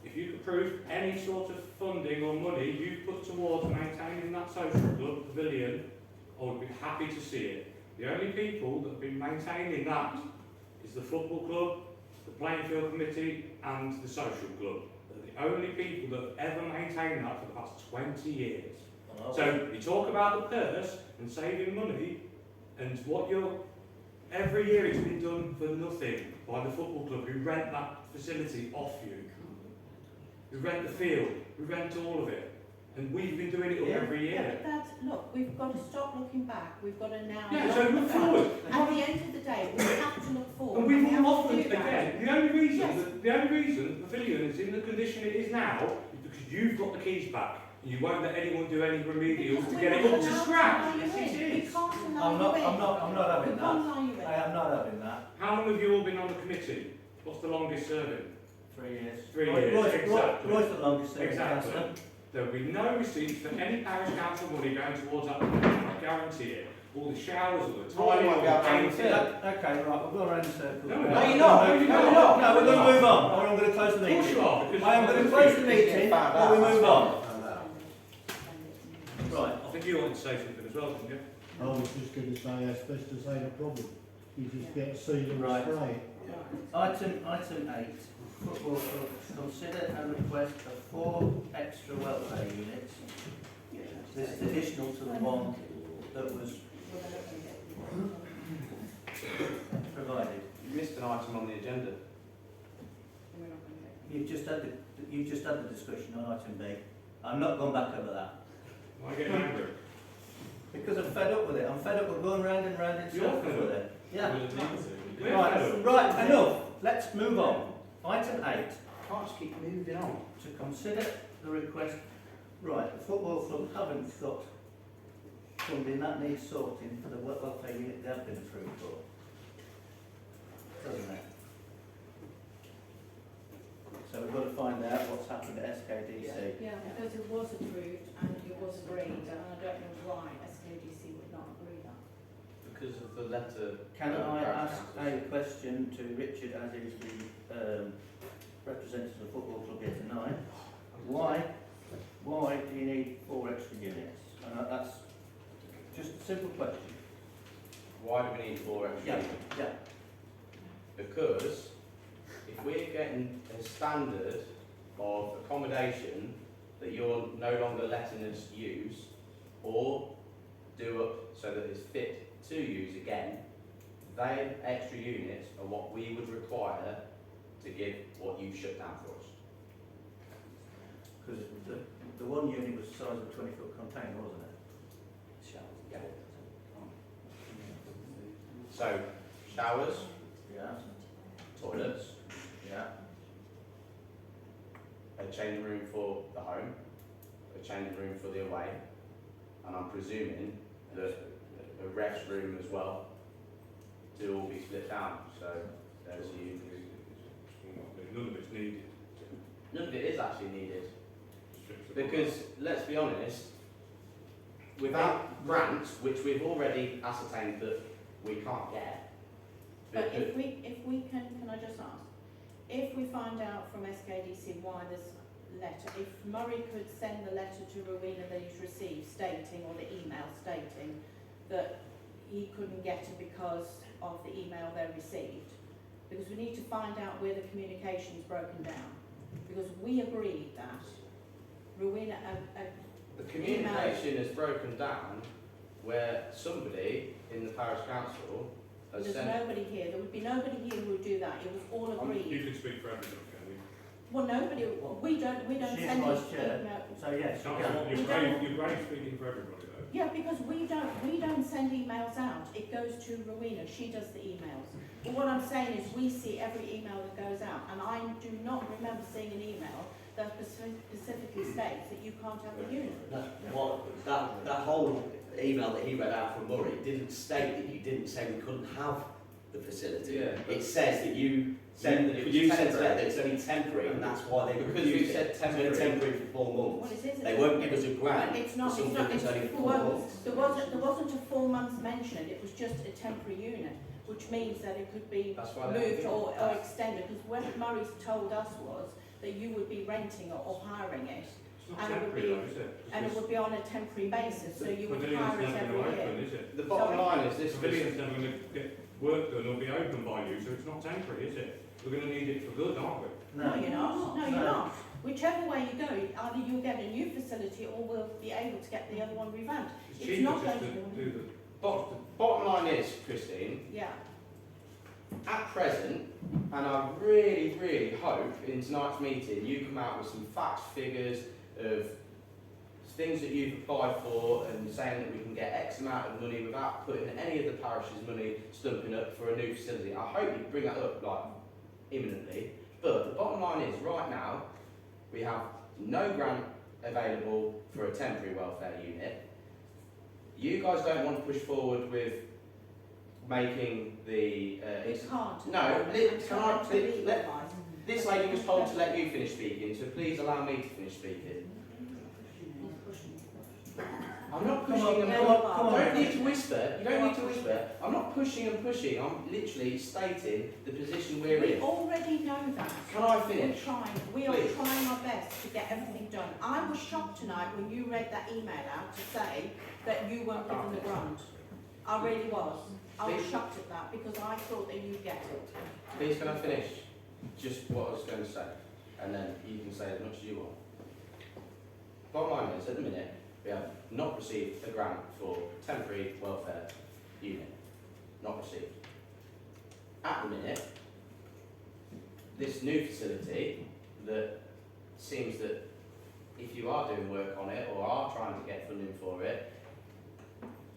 If you could prove any sort of funding or money you've put towards maintaining that social club pavilion, I would be happy to see it. The only people that have been maintaining that is the football club, the playing field committee and the social club. They're the only people that have ever maintained that for the past 20 years. So you talk about the purse and saving money, and what you're every year it's been done for nothing by the football club who rent that facility off you. Who rent the field, who rent all of it. And we've been doing it every Yeah, year. but that's, look, we've got to stop looking back, we've got to now Yeah, so look forward. At the end of the day, we have to look forward. And we've have all to offered do that. again. The only reason Yes. the pavilion is in the condition it is now is because you've got the keys back. And you won't let anyone do any remedials to Because get it we're up to not scratch. allowed to Yes, allow it you in. We is. can't allow I'm you not in. having We that. can't allow you in. I am not having that. How long have you all been on the committee? What's the longest serving? 3 years. 3 years, exactly. Roy's the longest serving Exactly. councillor. There will be no receipts for any parish council money going towards that pavilion, I guarantee it. All the showers, all the Roy tiling, might all be the able to painting. Okay, right, we'll go around in circles. No, No, you're not. No, you're No, not. you're not. No, we're going to move on, or I'm going to close the Of course meeting. you are, because I am going to close the meeting, or we move on. Right. I think you wanted to say something as well, didn't you? I was just going to say asbestos ain't a problem. You just get a seal and Right. spray it. Item 8, football club, consider a request for 4 extra welfare units. This is additional to the one that was provided. You missed an item on the agenda. You've just had the discussion on item B. I'm not going back over that. Why getting angry? Because I'm fed up with it. I'm fed up with going round and round in You're circles fed with up? it. Yeah. We're fed Right, up. right, enough. Let's move on. Item 8, Can't just keep moving on. to consider the request. Right, the football club haven't got funding that needs sorting for the welfare unit they have been approved for. Doesn't it? So we've got to find out what's happened at SKDC. Yeah, because it was approved and it was agreed, and I don't know why SKDC would not agree that. Because of the letter. Can I Parish ask councils. a question to Richard, as is the representative of the football club here tonight? Why do you need 4 extra units? And that's just a simple question. Why do we need 4 extra Yeah, units? yeah. Because if we're getting a standard of accommodation that you're no longer letting us use or do up so that it's fit to use again, they extra units are what we would require to give what you shut down for us. Because the one unit was the size of a 20-foot container, wasn't it? Yeah. So, showers, Yeah, toilets, yeah. a changing room for the home, a changing room for the away, and I'm presuming that a ref's room as well to all be split down. So there's you. None of it's needed. None of it is actually needed because let's be honest, without grants, which we've already ascertained that we can't get. But because- if we can I just ask, if we find out from SKDC why this letter, if Murray could send the letter to Rowena that he's received stating, or the email stating, that he couldn't get it because of the email they received, because we need to find out where the communication's broken down, because we agreed that Rowena, The communication is broken down where somebody in the parish council has there's sent. nobody here, there would be nobody here who would do that, it was all You agreed. can speak for everyone, can you? Well, nobody, we don't She's send vice it, chair. no. So yes, you Councillor, can. you're brave speaking for everybody though. Yeah, because we don't send emails out, it goes to Rowena, she does the emails. But what I'm saying is, we see every email that goes out, and I do not remember seeing an email that specifically states that you can't have a unit. Well, that whole email that he read out from Murray didn't state that you didn't say we couldn't have the facility. Yeah, but- It says that you said that it was You said temporary, that it's only temporary, and that's why they Because refused we it. said It's only temporary. temporary for 4 Well, months. it is. They won't give us a grant It's for not, something it's not, that's only it's, 4 well, months. there wasn't a 4 months mentioned, it was just a temporary unit, which means that it could be That's why they moved haven't or extended, because what Murray's told us was that you would be renting or hiring it, It's not And it would temporary be- though, is it? and it would be on a temporary basis, so you would Pavilion's hire us never every going to year. open, is it? The bottom Sorry? line is The this. pavilion's never going to get work done or be open by you, so it's not temporary, is it? We're going to need it for good, aren't we? No, you're not, no, you're not. Whichever way you go, either you'll get a new facility or we'll be able to get the other one revamped. It's It's cheaper not just going to to- do the... Bottom line is, Christine, Yeah, at present, and I really, really hope in tonight's meeting you come out with some facts, figures of things that you've applied for and saying that we can get X amount of money without putting any of the parish's money stumping up for a new facility. I hope you bring that up like imminently. But the bottom line is, right now, we have no grant available for a temporary welfare unit. You guys don't want to push forward with making the... it can't. No, Until let- this lady was told to let you finish speaking, so please allow me to finish speaking. I'm not Come pushing on, and come on, come on. You don't need to whisper. You don't need to whisper. I'm not pushing and pushing. I'm literally stating the position we're We in. already know that. Can I We're finish? trying, we are Please. trying our best to get everything done. I was shocked tonight when you read that email out to say that you weren't given the grant. I really was. I was Please. shocked at that because I thought that you'd get it. Please, can I finish just what I was going to say? And then you can say as much as you want. Bottom line is, at the minute, we have not received a grant for temporary welfare unit. Not received. At the minute, this new facility that seems that if you are doing work on it or are trying to get funding for it,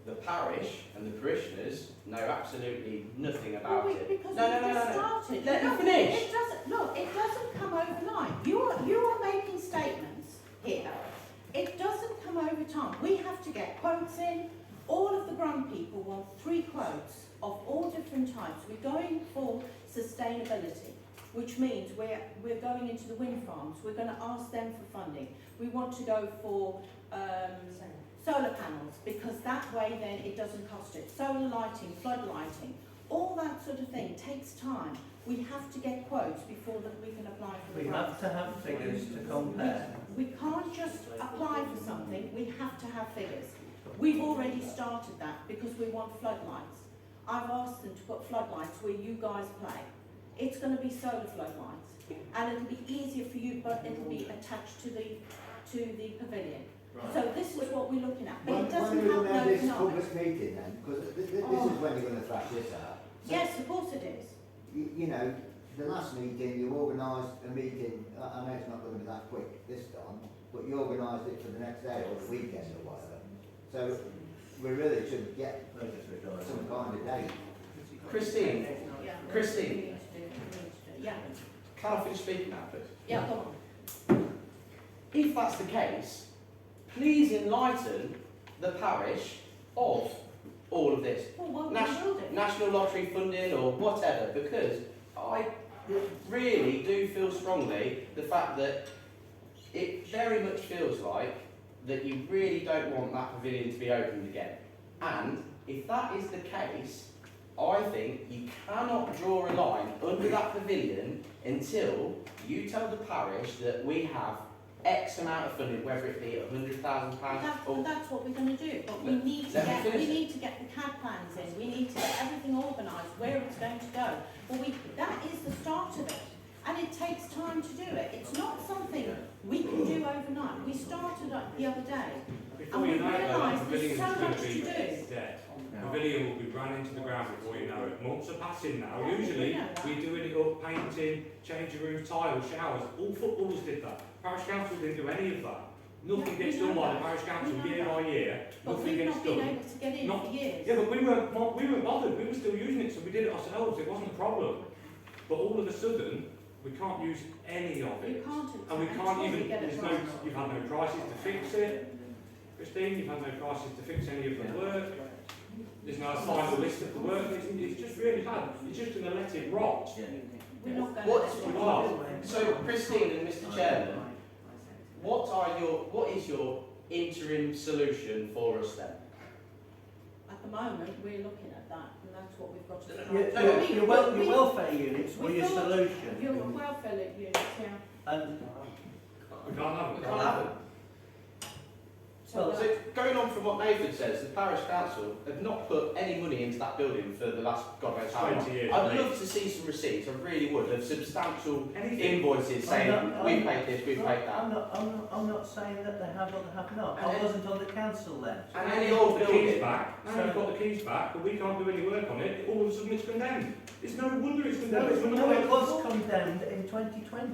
the parish and the parishioners know absolutely nothing about Well, it. because No, we've no, no, just no, no. started. Let me Look, finish. It doesn't, look, it doesn't come overnight. You are making statements here. It doesn't come over time. We have to get quotes in. All of the grant people want 3 quotes of all different types. We're going for sustainability, which means we're going into the wind farms. We're going to ask them for funding. We want to go for solar panels, because that way then it doesn't cost it. Solar lighting, flood lighting, all that sort of thing takes time. We have to get quotes before that we can apply for the We grant. have to have figures to compare. We can't just apply for something, we have to have figures. We've already started that because we want floodlights. I've asked them to put floodlights where you guys play. It's going to be solar floodlights, and it'll be easier for you, but it'll be attached to the pavilion. Right. So this is what we're looking at, but When it doesn't are we happen going to have this overnight. public meeting then? Because this is Oh. when you're going to thrash this out. So, Yes, of course it is. you know, the last meeting, you organised a meeting, I know it's not going to be that quick this time, but you organised it for the next day or the weekend or whatever. So we really should get some kind of date. Christine, Yeah. Christine. We need to do. Yeah, can I finish speaking now, please? yeah, go on. If that's the case, please enlighten the parish of all of this. Well, what Nas- we will do. National lottery funding or whatever, because I really do feel strongly the fact that it very much feels like that you really don't want that pavilion to be opened again. And if that is the case, I think you cannot draw a line under that pavilion until you tell the parish that we have X amount of funding, whether it be £100,000 or That's what we're going to do, but we Let- need to let me get, finish we it. need to get the CAD plans in, we need to get everything organised, where it's going to go. Well, that is the start of it, and it takes time to do it. It's not something we can do overnight. We started up the other day, Before and we you know it, though, realised that there's pavilion's so going much to to be do. dead. The pavilion will be run into the ground before you know it. Months are passing now. Yeah, Usually, we know that. we're doing it up, painting, changing rooms, tiles, showers. All footballers did that. Parish council didn't do any of that. Nothing Yeah, gets we done know by the that. parish council We know year that. by year. But Nothing we've gets not been done. able to get in Not- for years. Yeah, but we weren't bothered. We were still using it, so we did it ourselves. It wasn't a problem. But all of a sudden, we can't use any of You it. can't, And we can't until even, get it there's no, right. you've had no prices to fix it. Christine, you've had no prices to fix any of the work. There's no final list of the work. It's just really bad. You're just going to let it rot. we're not going What's- to. what? So, Christine and Mr. Chairman, what is your interim solution for us then? At the moment, we're looking at that, and that's what we've got to Your, your welfare units were your solution. Your welfare units, yeah. And We can't have We it. can't have it. So, So, going on from what Nathan says, the parish council have not put any money into that building for the last God knows how long. 20 years, I'd mate. love to see some receipts, I really would, of substantial Anything. invoices saying, we've paid this, we've paid that. I'm not saying that they have or they have not. And I then- wasn't on the council then. And any old the keys building, back, now you've got the keys back, but we can't do any work on it, all of a sudden it's condemned. It's no wonder it's No, condemned. It's no, it was condemned. condemned in 2020.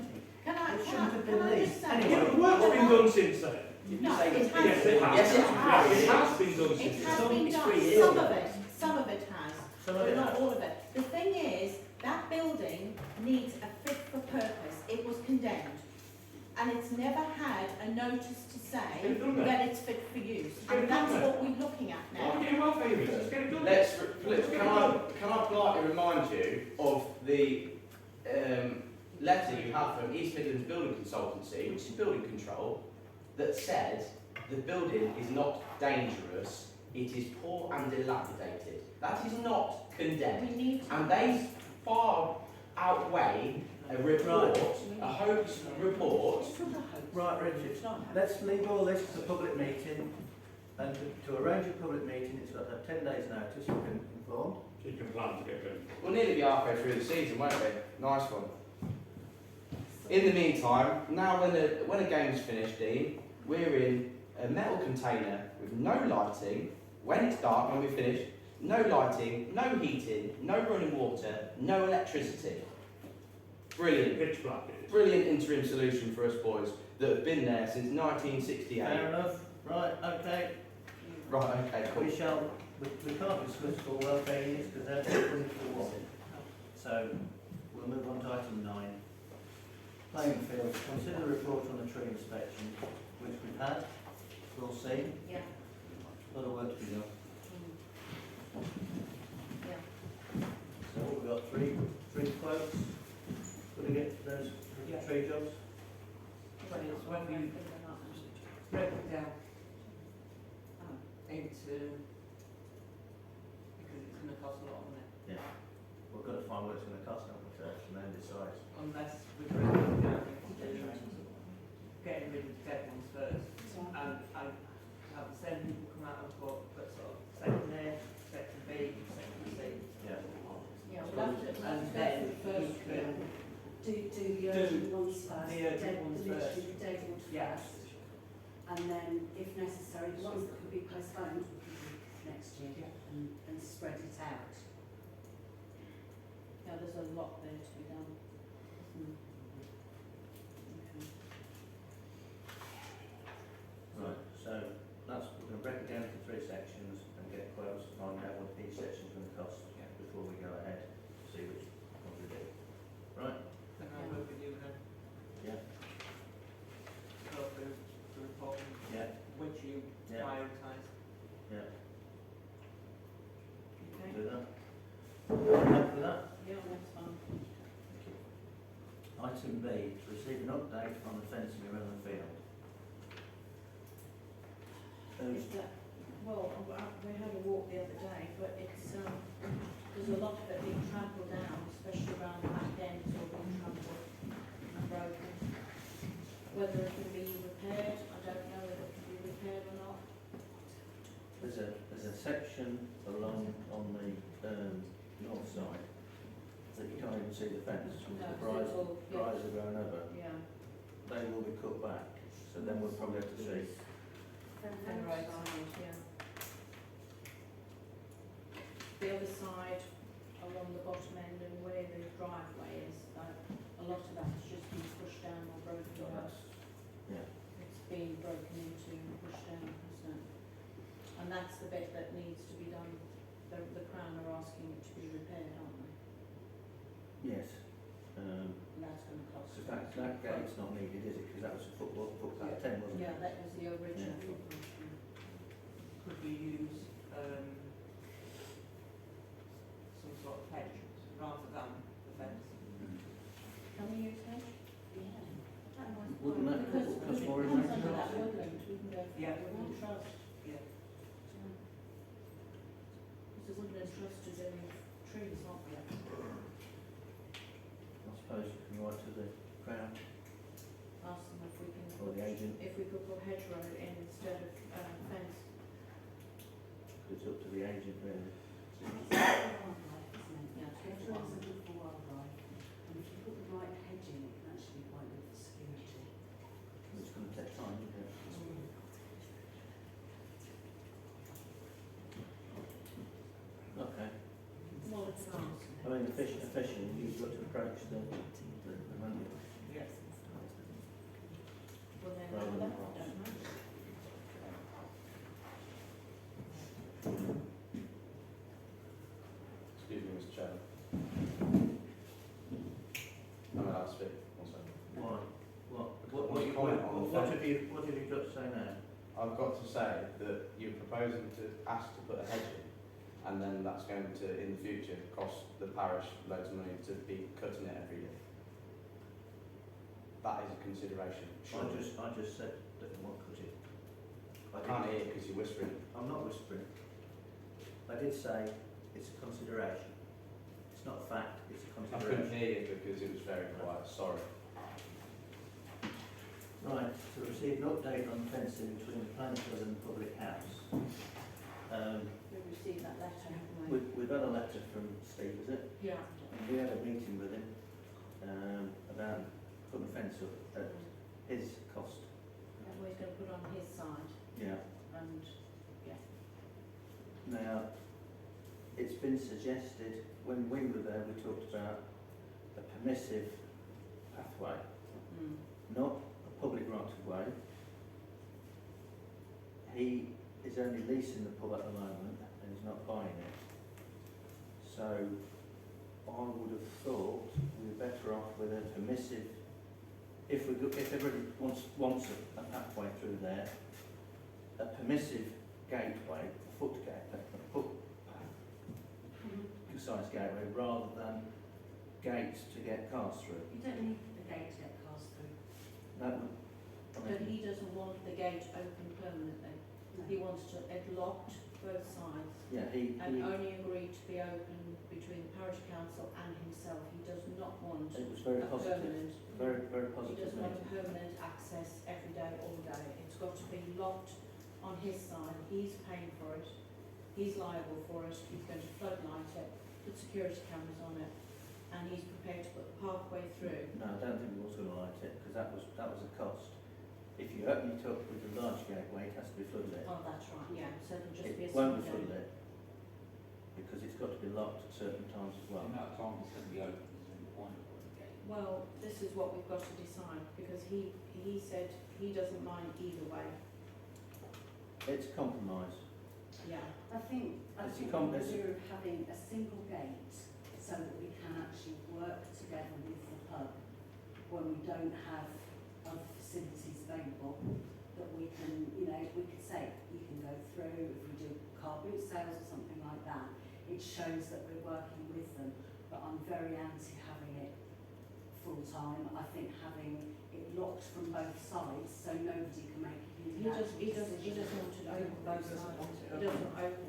It shouldn't have been leased. say? Anyway. Yeah, the work's been done since then. No, it has. Yes, it has. Yes, it has. It has been done It since has then. been It's done, 3 years. some of it has, Some of but it not has. all of it. The thing is, that building needs a fit for purpose, it was condemned. And it's never had a notice to say It's done then. that it's fit for use, It's and that's done then. what we're looking at Why are now. we getting welfare units? Let's get it done. can I politely remind you of the letter you have from East Midlands Building Consultancy, which is building control, that said the building is not dangerous, it is poor and dilapidated. That is not condemned. We need to. And they far outweigh a report, a hoax report. It's not a hoax. Right, Richard. It's not a hoax. Let's leave all this to public meeting, and to arrange a public meeting, it's got to have 10 days notice, you can inform. You can plan to get rid of it. We'll nearly be halfway through the season, won't we? Nice one. In the meantime, now when a game's finished, Dean, we're in a metal container with no lighting. When it's dark, when we finish, no lighting, no heating, no running water, no electricity. Brilliant. Pitch black it is. Brilliant interim solution for us boys that have been there since 1968. Fair enough. Right, okay. Right, okay, cool. We can't discuss full welfare units because they're different for one. So, we'll move on to item 9. Playing field. Consider the report on the tree inspection, which we've had, we'll see. Yeah. A lot of work to be done. Yeah. So we've got three quotes. Could we get those tree jobs? Well, it's when we break it down into, because it's going to cost a lot of money, We've got to find what it's going to cost, haven't we, first, and then decide. unless we break it down into getting rid of the dead ones first. And I have the same people come out and put sort of section A, section B, section C. Yeah. Yeah, we'll have to, And then we first. can, Do the urgent ones first. the urgent ones literally first. the dead ones Yeah. first. And then, if necessary, the ones that could be postponed, we can do next year and spread it out. Yeah, there's a lot there to be done. Okay. Right, so that's, we're going to break it down into 3 sections and get quotes to find out what each section's going to cost before we go ahead, see which one we do. Right? Then I'll work with you and then Yeah. go through the report, Yeah. which you Yeah. prioritise. Yeah. Okay. Do that. Happy with that? Yeah, that's fine. Item B, to receive an update on the fencing around the field. Is that, well, we had a walk the other day, but it's, there's a lot of it being trampled down, especially around the back end, it's all being trampled and broken. Whether it can be repaired, I don't know whether it can be repaired or not. There's a section along on the north side that you can't even see the fence. No, The so it's all, briars are going over. yeah. They will be cut back, so then we'll probably have to see. And right side, yeah. The other side, along the bottom end and where the driveway is, a lot of that has just been pushed down or broken So down. that's, yeah. It's been broken into and pushed down, hasn't it? And that's the bit that needs to be done. The Crown are asking it to be repaired, aren't they? Yes. And that's going to cost. So that gate's not needed, is it? Because that was a football 10, wasn't Yeah, it? that was the original Yeah. football. Could we use some sort of hedge rather than the fence? clusters in trees, aren't we? I suppose you can write to the Crown Ask them if we can or the agent. if we could put hedgerow in instead of fence. It's up to the agent really. Wildlife, isn't it? Yeah, Hedgerows are good for wildlife, and if you put the right hedge in, it can actually be quite good for security. It's going to take time, isn't it? Okay. Well, it's not. I mean, officially, you've got to approach the money. Yes. Well, then, Rather than that cross. don't know. Excuse me, Mr. Chairman. I'm allowed to speak, one second. Why? What Comment on the fence. have you got to say now? I've got to say that you're proposing to ask to put a hedge in, and then that's going to, in the future, cost the parish loads of money to be cutting it every year. That is a consideration. I just said that I won't cut it. I can't hear because you're whispering. I'm not whispering. I did say it's a consideration. It's not a fact, it's a I couldn't consideration. hear you because it was very quiet, sorry. Right, to receive an update on fencing between the planning board and the public house. We received that letter, haven't we? We've had a letter from Steve, is it? Yeah. And we had a meeting with him about putting a fence up at his cost. And he's going to put on his side, Yeah. and Now, it's been suggested, when we were there, we talked about a permissive pathway, not a public right of way. He is only leasing the pub at the moment and he's not buying it. So I would have thought we were better off with a permissive, if everybody wants a pathway through there, a permissive gateway, a foot size gateway, rather than gates to get cars through. You don't need the gate to get cars through. That would, but he doesn't want the gate open permanently. No. He wants it locked both sides, yeah, and only agreed to be open between the parish council and himself. He does not want it was a very positive, permanent. very He positive doesn't want a meeting. permanent access every day, all day. It's got to be locked on his side. He's paying for it. He's liable for it. He's going to floodlight it, put security cameras on it, and he's prepared to put the pathway through. No, I don't think he was going to light it, because that was a cost. If you open it up with a large gateway, it has to be floodlit. Oh, that's right, yeah. So it'll just be a It won't be single gate. floodlit, because it's got to be locked at certain times as well. amount of time it's going to be open is the point of the gate. Well, this is what we've got to decide, because he said he doesn't mind either way. It's a compromise. Yeah. I think It's a the idea of having a single gate so that we can actually work together with the pub when we don't have other facilities available, that we can, we could say you can go through, if we do car boot sales or something like that, it shows that we're working with them. But I'm very anti having it full time. I think having it locked from both sides so nobody can make a He doesn't want it open both sides. He doesn't want it open.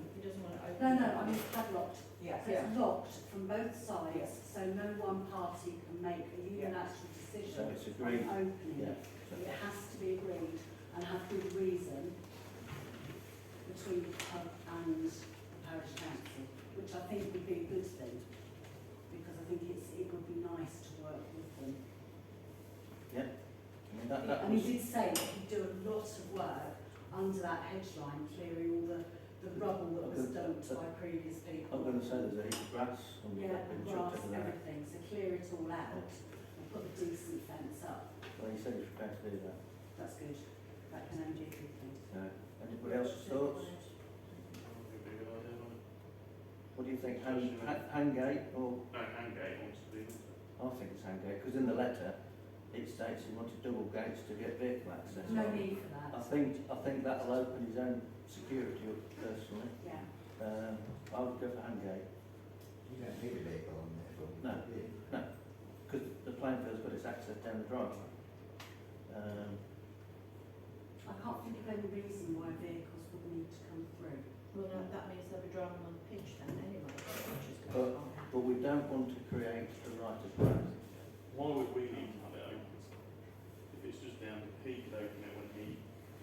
No, I mean padlocked. Yes. So it's locked from both sides, so no one party can make a unilateral So decision it's on agreed. opening Yeah. it. It has to be agreed and have good reason between the pub and the parish council, which I think would be a good thing, because I think it would be nice to work with them. Yeah. I mean, that And he was, did say that he'd do a lot of work under that hedge line, clearing all the rubble that was dumped by previous people. I'm going to say there's a heap of grass on the Yeah, and been grass, chucked over there. everything, so clear it all out and put a decent fence up. Well, he said he's prepared to do that. That's good. That can only be a good thing. So, anybody else's thoughts? What do you think, hangate or? No, Hangate wants to be. I think it's hangate, because in the letter, it states he wanted double gates to get vehicle access. No need for that. I think that'll open his own security up personally. Yeah. I would go for hangate, You don't need a vehicle on there for No. because the playing field's got its access down the driveway. I can't think of any reason why vehicles would need to come through. Well, no, that means they'll be driving on the pitch then anyway, which is going on. But we don't want to create the right of way. Why would we need to have it open? If it's just down to he could open it when he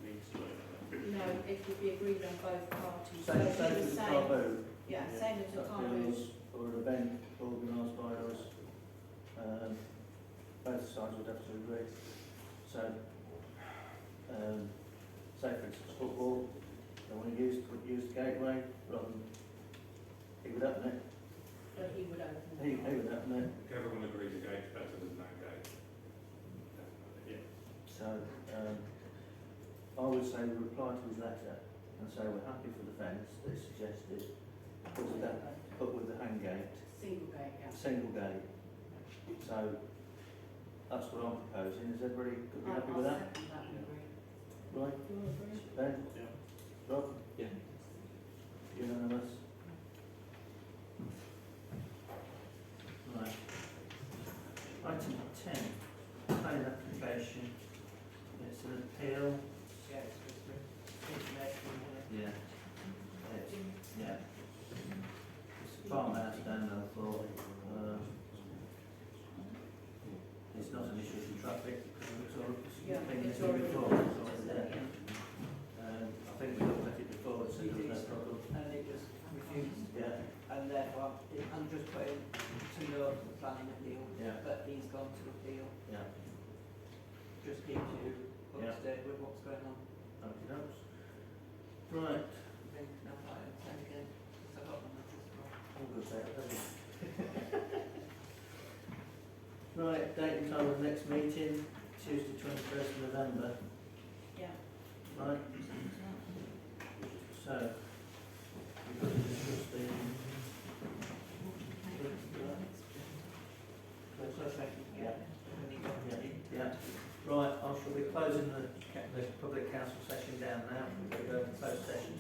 needs to open it. No, it would be agreed on both parties. Same he as was the saying- Carbo. Yeah, same as the Carbo's. Or an event organised by us. Both sides would have to agree. So, say for instance football, they want to use the gateway, rather than, he would open it, But he would open it. he would open it. If everyone agrees a gate's better than no gate. Yeah. So, I would say we reply to his letter and say we're happy for the fence that is suggested, put with the hang gate, Single gate, yeah. single gate. So, that's what I'm proposing. Is everybody could be happy I'll with that? second that, we agree. Right, Do you all agree? Ben? Yeah. Rob? Yeah. Unanimous? Right. Item 10, planning application. It's an appeal. Yeah, it's just information here. Yeah. Yeah. It's a farmhouse down there, I thought. It's not an issue for traffic, because it's all, Yeah, been it's through already before, been it's already there. I think we looked at it before, and said there was no problem. And it was refused, Yeah, and therefore, I'm just putting to note the planning appeal, yeah, that he's gone to appeal, yeah. just keeps you up Yeah. to date with what's going on. Okay, dokes. Right, Then now I say again, because I got them, I just got. all good there, haven't we? Right, date and time of next meeting, Tuesday 21st of November. Yeah. Right, so, we've got to discuss the... Yeah. Yeah, right, I shall be closing the public council session down now, we're going to go to closed session.